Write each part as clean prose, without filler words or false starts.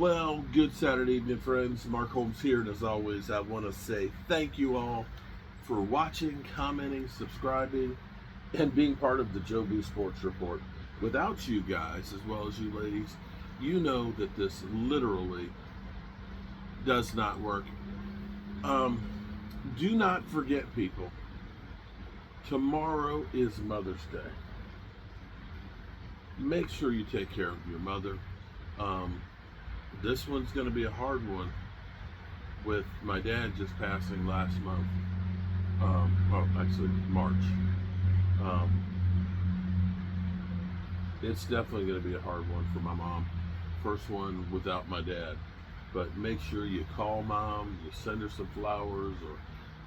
Well, good Saturday evening, friends. Mark Holmes here, and as always, I want to say thank you all for watching, commenting, subscribing, and being part of the Joe B Sports Report. Without you guys, as well as you ladies, you know that this literally does not work. Um, do not forget, people, tomorrow is Mother's Day. Make sure you take care of your mother. Um, this one's going to be a hard one with my dad just passing last month. Well, actually, March. Um, it's definitely going to be a hard one for my mom. First one without my dad. But make sure you call mom, you send her some flowers, or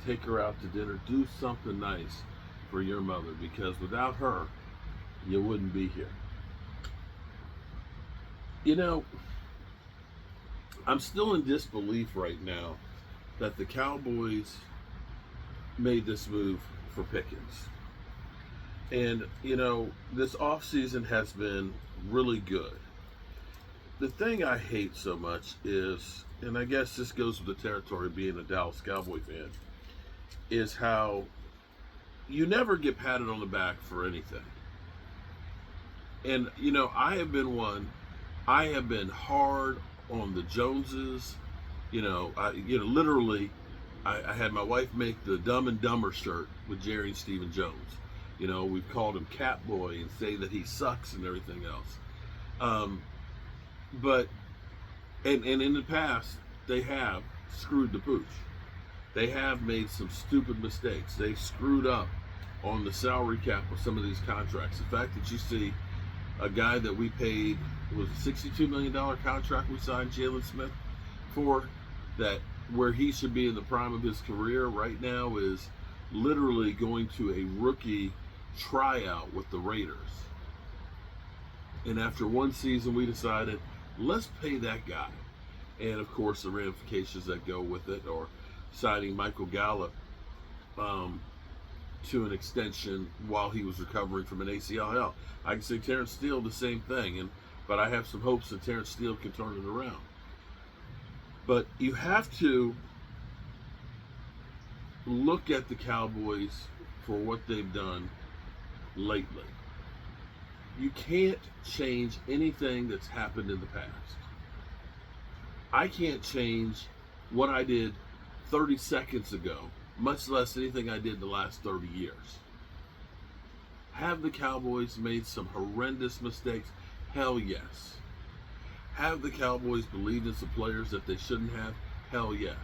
take her out to dinner. Do something nice for your mother, because without her, you wouldn't be here. You know, I'm still in disbelief right now that the Cowboys made this move for Pickens. And, you know, this offseason has been really good. The thing I hate so much is, and I guess this goes with the territory of being a Dallas Cowboy fan, is how you never get patted on the back for anything. And, you know, I have been hard on the Joneses. Literally, I had my wife make the Dumb and Dumber shirt with Jerry and Stephen Jones. You know, we've called him Catboy and say that he sucks and everything else. But in the past, they have screwed the pooch. They have made some stupid mistakes. They screwed up on the salary cap of some of these contracts. The fact that you see a guy that we paid, it was a $62 million contract we signed Jalen Smith for, that where he should be in the prime of his career right now is literally going to a rookie tryout with the Raiders. And after one season, we decided, let's pay that guy. And of course, the ramifications that go with it, or signing Michael Gallup to an extension while he was recovering from an ACL. Hell, I can say Terrence Steele the same thing, but I have some hopes that Terrence Steele can turn it around. But you have to look at the Cowboys for what they've done lately. You can't change anything that's happened in the past. I can't change what I did 30 seconds ago, much less anything I did the last 30 years. Have the Cowboys made some horrendous mistakes? Hell yes. Have the Cowboys believed in some players that they shouldn't have? Hell yes.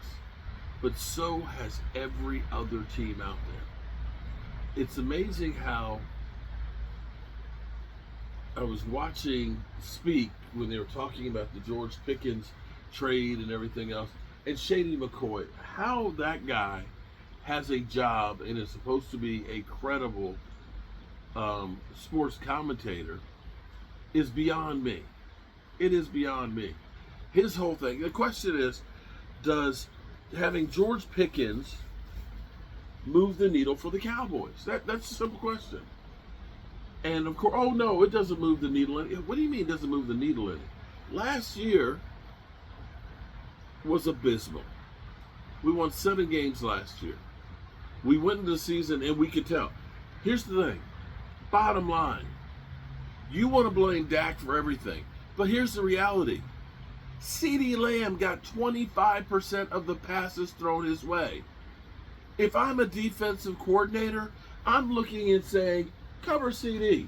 But so has every other team out there. It's amazing how I was watching Speak when they were talking about the George Pickens trade and everything else, and Shady McCoy, how that guy has a job and is supposed to be a credible sports commentator is beyond me. It is beyond me. His whole thing, the question is, does having George Pickens move the needle for the Cowboys? That's a simple question. And of course, oh no, it doesn't move the needle any. What do you mean it doesn't move the needle any? Last year was abysmal. We won 7 games last year. We went into the season and we could tell. Here's the thing. Bottom line. You want to blame Dak for everything. But here's the reality. CeeDee Lamb got 25% of the passes thrown his way. If I'm a defensive coordinator, I'm looking and saying, cover CeeDee.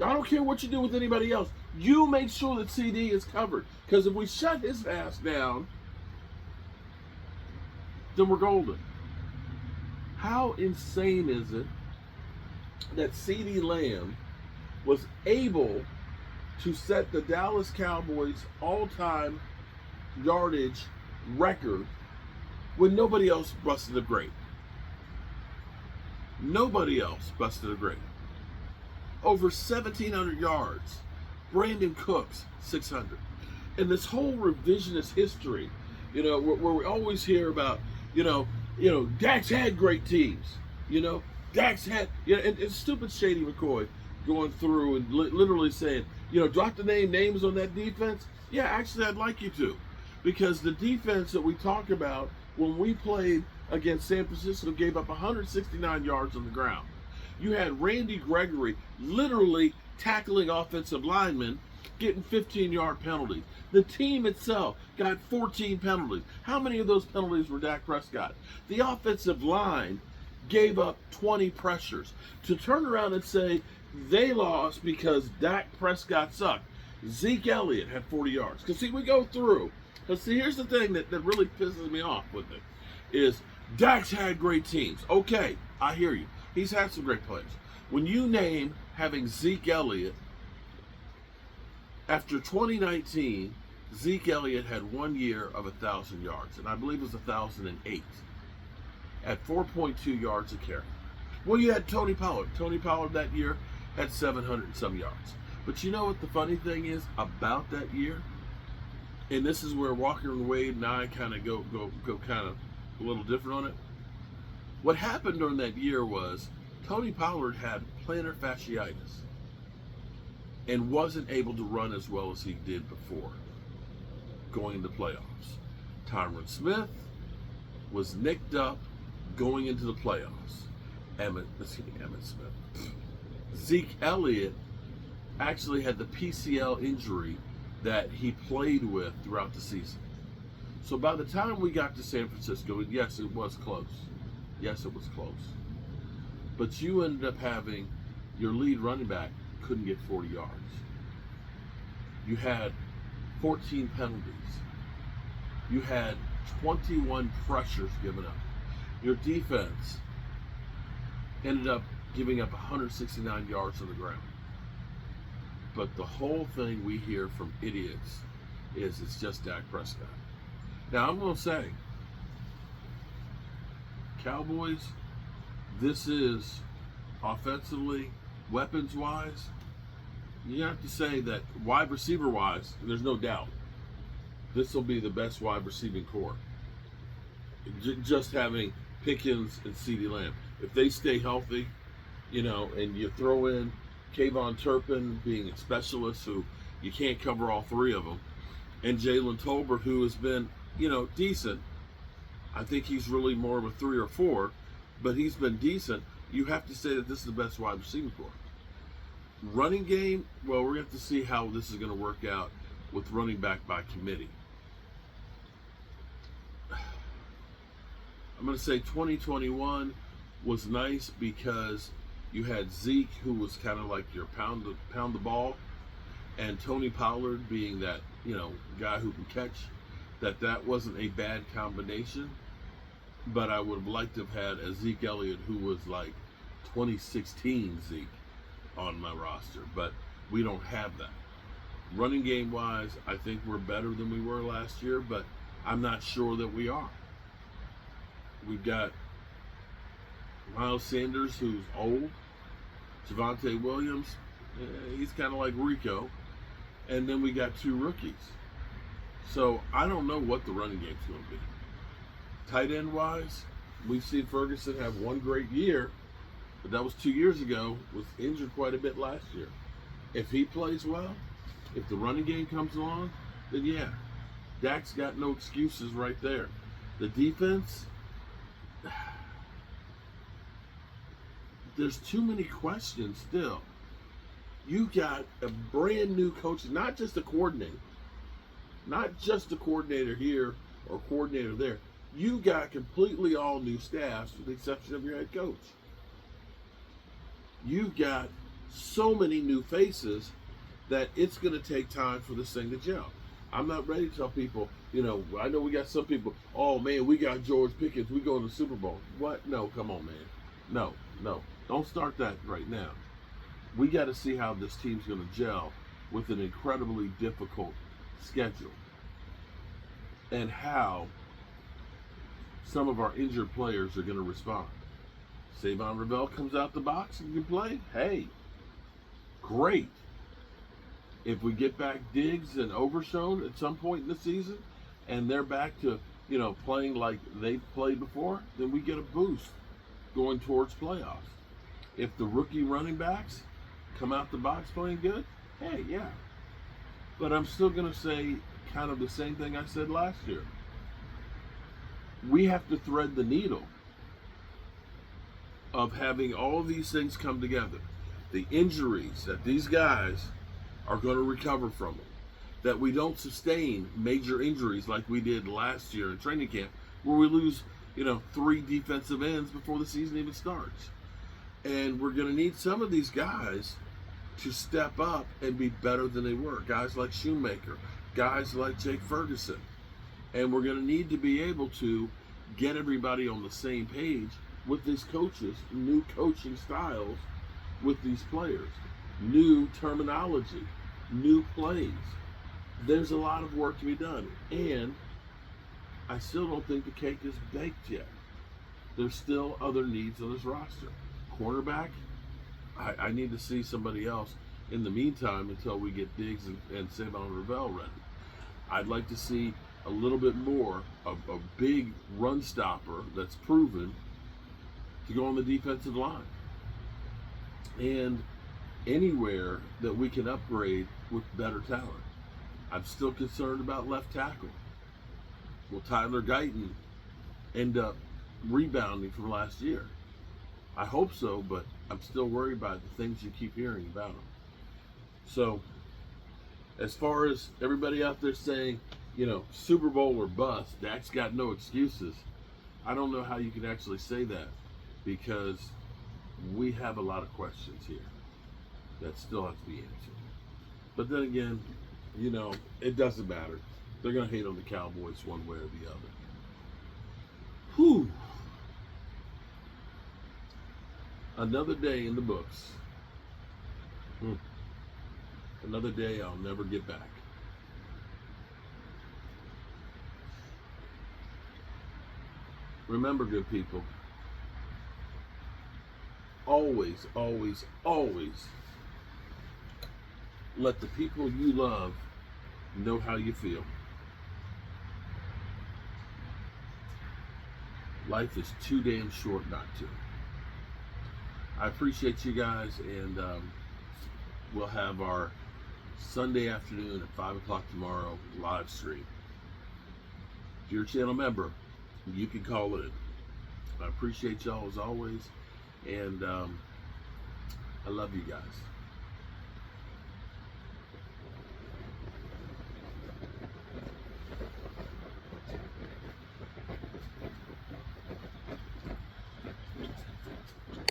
I don't care what you do with anybody else. You make sure that CeeDee is covered. Because if we shut his ass down, then we're golden. How insane is it that CeeDee Lamb was able to set the Dallas Cowboys all-time yardage record when nobody else busted a grape? Nobody else busted a grape. Over 1,700 yards. Brandon Cooks, 600. And this whole revisionist history, where we always hear about, Dak's had great teams. Dak's had, and stupid Shady McCoy going through and literally saying, drop the names on that defense. Yeah, actually, I'd like you to. Because the defense that we talk about when we played against San Francisco gave up 169 yards on the ground. You had Randy Gregory literally tackling offensive linemen, getting 15-yard penalties. The team itself got 14 penalties. How many of those penalties were Dak Prescott? The offensive line gave up 20 pressures. To turn around and say they lost because Dak Prescott sucked. Zeke Elliott had 40 yards. Because, see, we go through. But see, here's the thing that really pisses me off with it is Dak's had great teams. Okay, I hear you. He's had some great players. When you name having Zeke Elliott, after 2019, Zeke Elliott had 1 year of 1,000 yards, and I believe it was 1,008 at 4.2 yards a carry. Well, you had Tony Pollard. Tony Pollard that year had 700 and some yards. But you know what the funny thing is about that year? And this is where Walker and Wade and I kind of go kind of a little different on it. What happened during that year was Tony Pollard had plantar fasciitis and wasn't able to run as well as he did before going into playoffs. Tyron Smith was nicked up going into the playoffs. Emmitt Smith. Zeke Elliott actually had the PCL injury that he played with throughout the season. So by the time we got to San Francisco, yes, it was close. Yes, it was close. But you ended up having your lead running back couldn't get 40 yards. You had 14 penalties. You had 21 pressures given up. Your defense ended up giving up 169 yards on the ground. But the whole thing we hear from idiots is it's just Dak Prescott. Now, I'm going to say, Cowboys, this is offensively, weapons-wise, you have to say that wide receiver-wise, there's no doubt, this will be the best wide receiving core. Just having Pickens and CeeDee Lamb. If they stay healthy, and you throw in Kayvon Turpin being a specialist who you can't cover all three of them, and Jalen Tolbert, who has been, decent. I think he's really more of a 3 or 4, but he's been decent. You have to say that this is the best wide receiving core. Running game, well, we're going to have to see how this is going to work out with running back by committee. I'm going to say 2021 was nice because you had Zeke, who was kind of like your pound the ball, and Tony Pollard being that, guy who can catch. That wasn't a bad combination, but I would have liked to have had a Zeke Elliott who was like 2016 Zeke on my roster, but we don't have that. Running game wise, I think we're better than we were last year, but I'm not sure that we are. We've got Miles Sanders, who's old. Javonte Williams, he's kind of like Rico. And then we got 2 rookies. So I don't know what the running game's going to be. Tight end wise, we've seen Ferguson have one great year, but that was 2 years ago, was injured quite a bit last year. If he plays well, if the running game comes along, then yeah, Dak's got no excuses right there. The defense, there's too many questions still. You got a brand new coach, not just a coordinator here or coordinator there. You got completely all new staffs with the exception of your head coach. You've got so many new faces that it's going to take time for this thing to gel. I'm not ready to tell people, I know we got some people, oh man, we got George Pickens, we go to the Super Bowl. What? No, come on, man. No. Don't start that right now. We got to see how this team's going to gel with an incredibly difficult schedule and how some of our injured players are going to respond. Savon Ravel comes out the box and can play. Hey, great. If we get back Diggs and Overshown at some point in the season and they're back to, playing like they've played before, then we get a boost going towards playoffs. If the rookie running backs come out the box playing good, hey, yeah. But I'm still going to say kind of the same thing I said last year. We have to thread the needle of having all of these things come together. The injuries that these guys are going to recover from them. That we don't sustain major injuries like we did last year in training camp, where we lose, 3 defensive ends before the season even starts. And we're going to need some of these guys to step up and be better than they were. Guys like Shoemaker, guys like Jake Ferguson. And we're going to need to be able to get everybody on the same page with these coaches, new coaching styles with these players, new terminology, new plays. There's a lot of work to be done. And I still don't think the cake is baked yet. There's still other needs on this roster. Cornerback, I need to see somebody else in the meantime until we get Diggs and Savon Ravel ready. I'd like to see a little bit more of a big run stopper that's proven to go on the defensive line. And anywhere that we can upgrade with better talent. I'm still concerned about left tackle. Will Tyler Guyton end up rebounding from last year? I hope so, but I'm still worried about the things you keep hearing about him. So, as far as everybody out there saying, Super Bowl or bust, Dak's got no excuses, I don't know how you can actually say that, because we have a lot of questions here that still have to be answered. But then again, it doesn't matter. They're going to hate on the Cowboys one way or the other. Whew. Another day in the books. Another day I'll never get back. Remember, good people, always, always, always let the people you love know how you feel. Life is too damn short not to. I appreciate you guys, and we'll have our Sunday afternoon at 5 o'clock tomorrow live stream. If you're a channel member, you can call in. I appreciate y'all as always, and I love you guys.